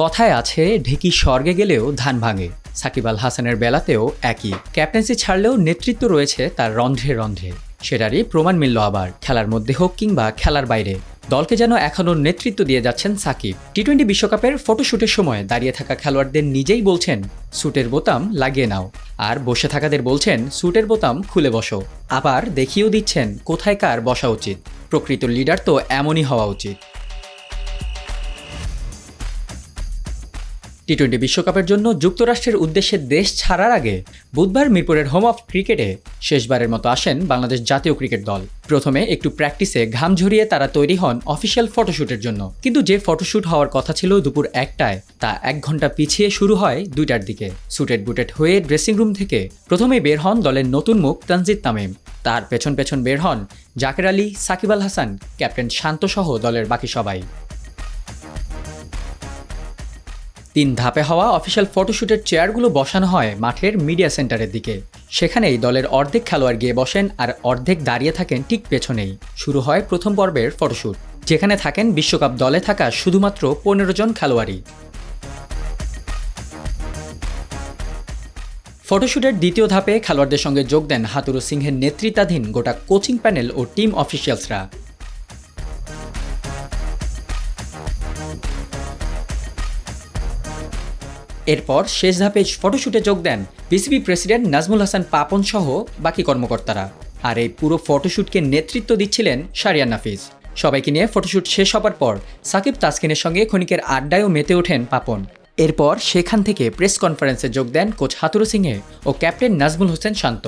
কথায় আছে ঢেকি স্বর্গে গেলেও ধান ভাঙে। সাকিব আল হাসানের বেলাতেও একই। ক্যাপ্টেন্সি ছাড়লেও নেতৃত্ব রয়েছে তার রন্ধ্রে রন্ধ্রে। সেটারই প্রমাণ মিলল আবার খেলার মধ্যে হোক কিংবা খেলার বাইরে। দলকে যেন এখনও নেতৃত্ব দিয়ে যাচ্ছেন সাকিব। টি-20 বিশ্বকাপের ফটোশুটের সময় দাঁড়িয়ে থাকা খেলোয়াড়দের নিজেই বলছেন স্যুটের বোতাম লাগিয়ে নাও, আর বসে থাকাদের বলছেন স্যুটের বোতাম খুলে বসো। আবার দেখিয়েও দিচ্ছেন কোথায় কার বসা উচিত। প্রকৃত লিডার তো এমনই হওয়া উচিত। টি-20 বিশ্বকাপের জন্য যুক্তরাষ্ট্রের উদ্দেশ্যে দেশ ছাড়ার আগে বুধবার মিরপুরের হোম অফ ক্রিকেটে শেষবারের মতো আসেন বাংলাদেশ জাতীয় ক্রিকেট দল। প্রথমে একটু প্র্যাকটিসে ঘাম ঝরিয়ে তারা তৈরি হন অফিসিয়াল ফটোশ্যুটের জন্য। কিন্তু যে ফটোশ্যুট হওয়ার কথা ছিল দুপুর 1টায়, তা 1 ঘন্টা পিছিয়ে শুরু হয় 2টার দিকে। সুটেড বুটেড হয়ে ড্রেসিং রুম থেকে প্রথমেই বের হন দলের নতুন মুখ তানজিদ তামিম। তার পেছন পেছন বের হন জাকের আলী, সাকিব আল হাসান, ক্যাপ্টেন শান্ত সহ দলের বাকি সবাই। 3 ধাপে হওয়া অফিসিয়াল ফটোশ্যুটের চেয়ারগুলো বসানো হয় মাঠের মিডিয়া সেন্টারের দিকে। সেখানেই দলের অর্ধেক খেলোয়াড় গিয়ে বসেন আর অর্ধেক দাঁড়িয়ে থাকেন ঠিক পেছনেই। শুরু হয় প্রথম পর্বের ফটোশ্যুট, যেখানে থাকেন বিশ্বকাপ দলে থাকা শুধুমাত্র 15 জন খেলোয়াড়ই। ফটোশ্যুটের দ্বিতীয় ধাপে খেলোয়াড়দের সঙ্গে যোগ দেন হাতুরু সিংহের নেতৃত্বাধীন গোটা কোচিং প্যানেল ও টিম অফিসিয়ালসরা। এরপর শেষ ধাপে ফটোশ্যুটে যোগ দেন পিসিবি প্রেসিডেন্ট নাজমুল হাসান পাপন সহ বাকি কর্মকর্তারা। আর এই পুরো ফটোশ্যুটকে নেতৃত্ব দিচ্ছিলেন শাহরিয়ার নাফিজ। সবাইকে নিয়ে ফটোশ্যুট শেষ হবার পর সাকিব তাসকিনের সঙ্গে ক্ষণিকের আড্ডায়ও মেতে ওঠেন পাপন। এরপর সেখান থেকে প্রেস কনফারেন্সে যোগ দেন কোচ হাতুরু সিংহে ও ক্যাপ্টেন নাজমুল হোসেন শান্ত।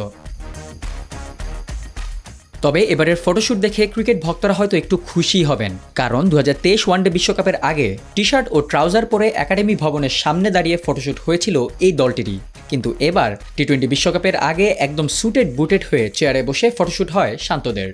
তবে এবারের ফটোশ্যুট দেখে ক্রিকেট ভক্তরা হয়তো একটু খুশি হবেন, কারণ 2023 ওয়ানডে বিশ্বকাপের আগে টি শার্ট ও ট্রাউজার পরে একাডেমি ভবনের সামনে দাঁড়িয়ে ফটোশ্যুট হয়েছিল এই দলটিরই। কিন্তু এবার টি-20 বিশ্বকাপের আগে একদম সুটেড বুটেড হয়ে চেয়ারে বসে ফটোশ্যুট হয় শান্তদের।